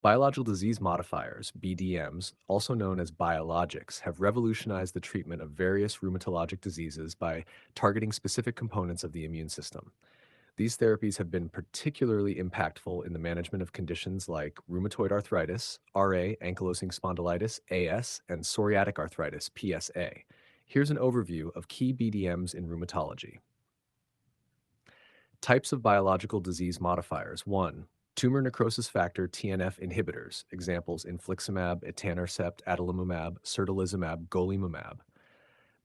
Biological disease modifiers, BDMs, also known as biologics, have revolutionized the treatment of various rheumatologic diseases by targeting specific components of the immune system. These therapies have been particularly impactful in the management of conditions like rheumatoid arthritis, RA, ankylosing spondylitis, AS, and psoriatic arthritis, PSA. Here's an overview of key BDMs in rheumatology. Types of biological disease modifiers. 1. Tumor necrosis factor TNF inhibitors. Examples infliximab, etanercept, adalimumab, certolizumab, golimumab.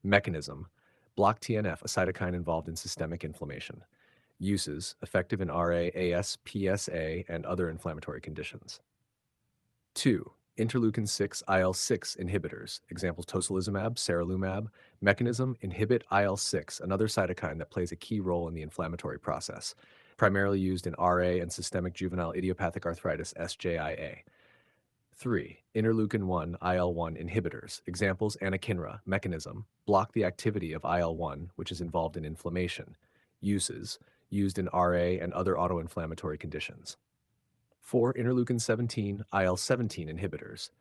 Mechanism. Block TNF, a cytokine involved in systemic inflammation. Uses. Effective in RA, AS, PSA, and other inflammatory conditions. 2. Interleukin 6 IL-6 inhibitors. Examples tocilizumab, seralutinib. Mechanism inhibit IL-6, another cytokine that plays a key role in the inflammatory process, primarily used in RA and systemic juvenile idiopathic arthritis SJIA. 3. Interleukin 1 IL-1 inhibitors. Examples anakinra. Mechanism block the activity of IL-1, which is involved in inflammation. Uses used in RA and other autoinflammatory conditions. 4. Interleukin 17 IL-17 inhibitors.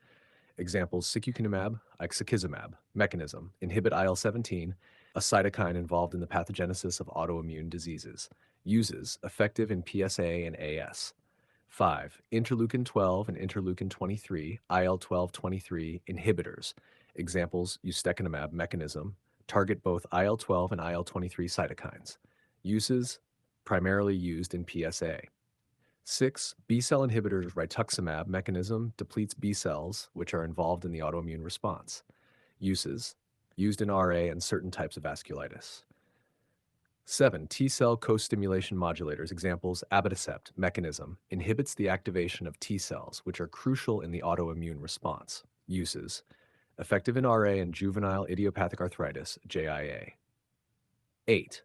Examples secukinumab, ixekizumab. Mechanism inhibit IL-17, a cytokine involved in the pathogenesis of autoimmune diseases. Uses effective in PSA and AS. 5. Interleukin 12 and interleukin 23 IL-12/23 inhibitors. Examples ustekinumab. Mechanism target both IL-12 and IL-23 cytokines. Uses primarily used in PSA. 6. B-cell inhibitors rituximab. Mechanism depletes B cells, which are involved in the autoimmune response. Uses used in RA and certain types of vasculitis. 7. T-cell co-stimulation modulators. Examples abatacept. Mechanism inhibits the activation of T cells, which are crucial in the autoimmune response. Uses effective in RA and juvenile idiopathic arthritis JIA. 8.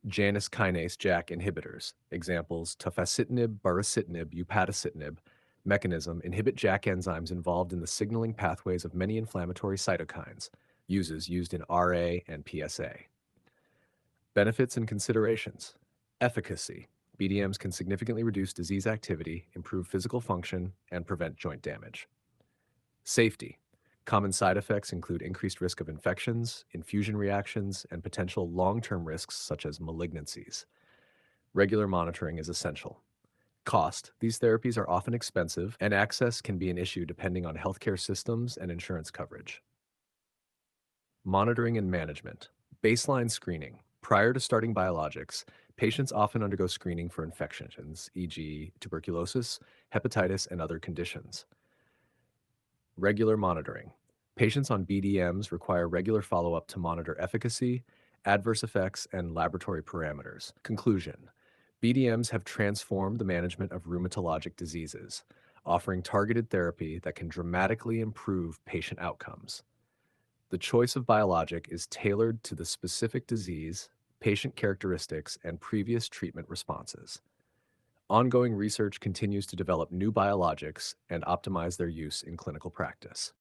Janus kinase JAK inhibitors. Examples tafasitamab, baricitinib, upadacitinib. Mechanism inhibit JAK enzymes involved in the signaling pathways of many inflammatory cytokines. Uses used in RA and PSA. Benefits and considerations. Efficacy. BDMs can significantly reduce disease activity, improve physical function, and prevent joint damage. Safety. Common side effects include increased risk of infections, infusion reactions, and potential long-term risks such as malignancies. Regular monitoring is essential. Cost. These therapies are often expensive, and access can be an issue depending on healthcare systems and insurance coverage. Monitoring and management. Baseline screening. Prior to starting biologics, patients often undergo screening for infections, e.g., tuberculosis, hepatitis, and other conditions. Regular monitoring. Patients on BDMs require regular follow-up to monitor efficacy, adverse effects, and laboratory parameters. Conclusion. BDMs have transformed the management of rheumatologic diseases, offering targeted therapy that can dramatically improve patient outcomes. The choice of biologic is tailored to the specific disease, patient characteristics, and previous treatment responses. Ongoing research continues to develop new biologics and optimize their use in clinical practice.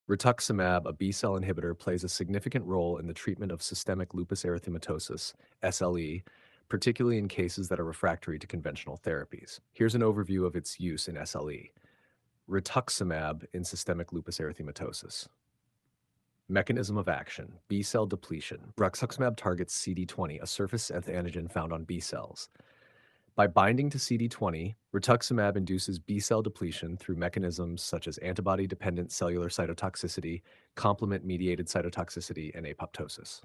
Rituximab, a B-cell inhibitor, plays a significant role in the treatment of systemic lupus erythematosus, SLE, particularly in cases that are refractory to conventional therapies. Here's an overview of its use in SLE. Rituximab in systemic lupus erythematosus. Mechanism of action, B-cell depletion. Rituximab targets CD20, a surface antigen found on B cells. By binding to CD20, rituximab induces B-cell depletion through mechanisms such as antibody-dependent cellular cytotoxicity, complement-mediated cytotoxicity, and apoptosis.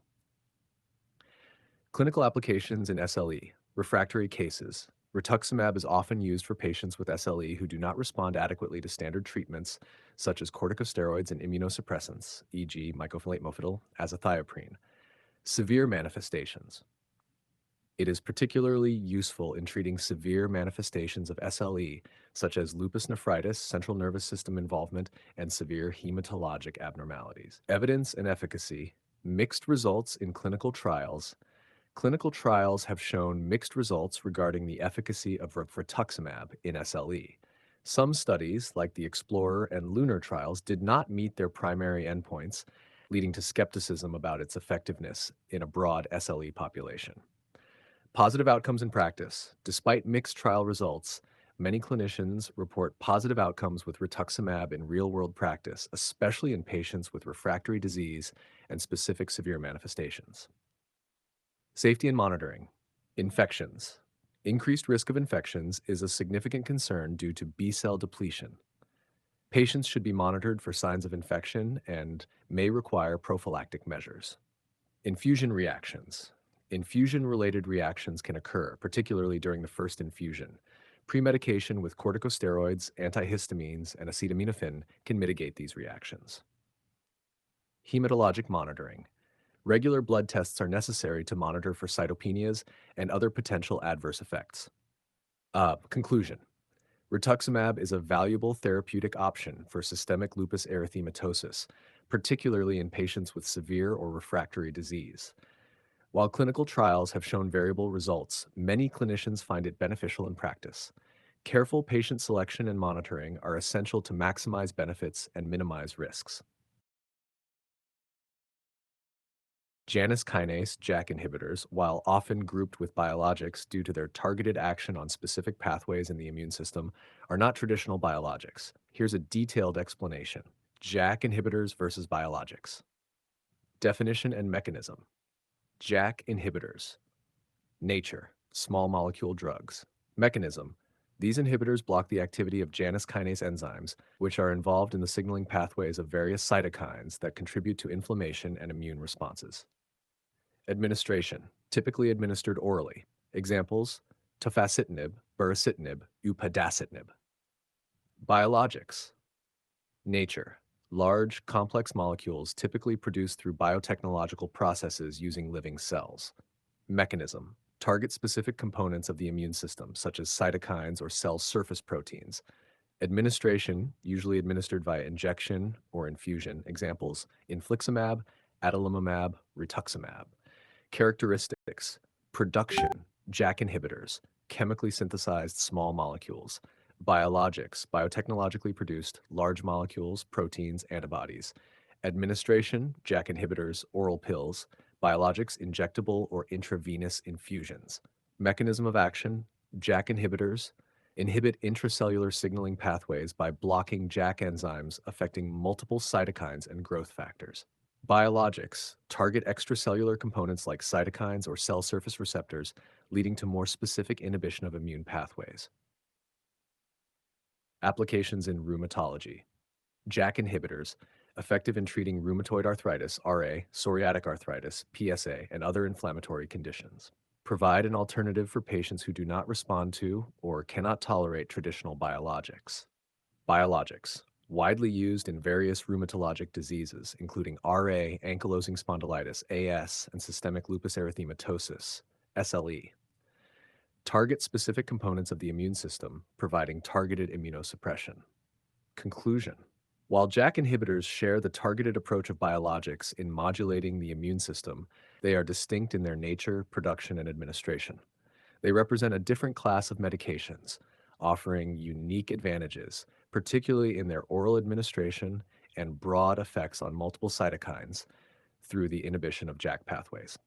Clinical applications in SLE. Refractory cases. Rituximab is often used for patients with SLE who do not respond adequately to standard treatments such as corticosteroids and immunosuppressants, e.g. mycophenolate mofetil, azathioprine. Severe manifestations. It is particularly useful in treating severe manifestations of SLE, such as lupus nephritis, central nervous system involvement, and severe hematologic abnormalities. Evidence and efficacy. Mixed results in clinical trials. Clinical trials have shown mixed results regarding the efficacy of rituximab in SLE. Some studies, like the Explorer and Lunar trials, did not meet their primary endpoints, leading to skepticism about its effectiveness in a broad SLE population. Positive outcomes in practice. Despite mixed trial results, many clinicians report positive outcomes with rituximab in real-world practice, especially in patients with refractory disease and specific severe manifestations. Safety and monitoring. Infections. Increased risk of infections is a significant concern due to B-cell depletion. Patients should be monitored for signs of infection and may require prophylactic measures. Infusion reactions. Infusion-related reactions can occur, particularly during the first infusion. Premedication with corticosteroids, antihistamines, and acetaminophen can mitigate these reactions. Hematologic monitoring. Regular blood tests are necessary to monitor for cytopenias and other potential adverse effects. Conclusion. Rituximab is a valuable therapeutic option for systemic lupus erythematosus, particularly in patients with severe or refractory disease. While clinical trials have shown variable results, many clinicians find it beneficial in practice. Careful patient selection and monitoring are essential to maximize benefits and minimize risks. Janus kinase JAK inhibitors, while often grouped with biologics due to their targeted action on specific pathways in the immune system, are not traditional biologics. Here's a detailed explanation. JAK inhibitors versus biologics. Definition and mechanism. JAK inhibitors. Nature, small molecule drugs. Mechanism. These inhibitors block the activity of Janus kinase enzymes, which are involved in the signaling pathways of various cytokines that contribute to inflammation and immune responses. Administration, typically administered orally. Examples, tofacitinib, baricitinib, upadacitinib. Biologics. Nature, large, complex molecules typically produced through biotechnological processes using living cells. Mechanism, target specific components of the immune system, such as cytokines or cell surface proteins. Administration, usually administered via injection or infusion. Examples, infliximab, adalimumab, rituximab. Characteristics, production, JAK inhibitors, chemically synthesized small molecules. Biologics, biotechnologically produced large molecules, proteins, antibodies. Administration, JAK inhibitors, oral pills. Biologics, injectable or intravenous infusions. Mechanism of action, JAK inhibitors inhibit intracellular signaling pathways by blocking JAK enzymes affecting multiple cytokines and growth factors. Biologics target extracellular components like cytokines or cell surface receptors, leading to more specific inhibition of immune pathways. Applications in rheumatology. JAK inhibitors, effective in treating rheumatoid arthritis, RA, psoriatic arthritis, PSA, and other inflammatory conditions. Provide an alternative for patients who do not respond to or cannot tolerate traditional biologics. Biologics, widely used in various rheumatologic diseases, including RA, ankylosing spondylitis, AS, and systemic lupus erythematosus, SLE. Target specific components of the immune system, providing targeted immunosuppression. Conclusion. While JAK inhibitors share the targeted approach of biologics in modulating the immune system, they are distinct in their nature, production, and administration. They represent a different class of medications, offering unique advantages, particularly in their oral administration and broad effects on multiple cytokines through the inhibition of JAK pathways.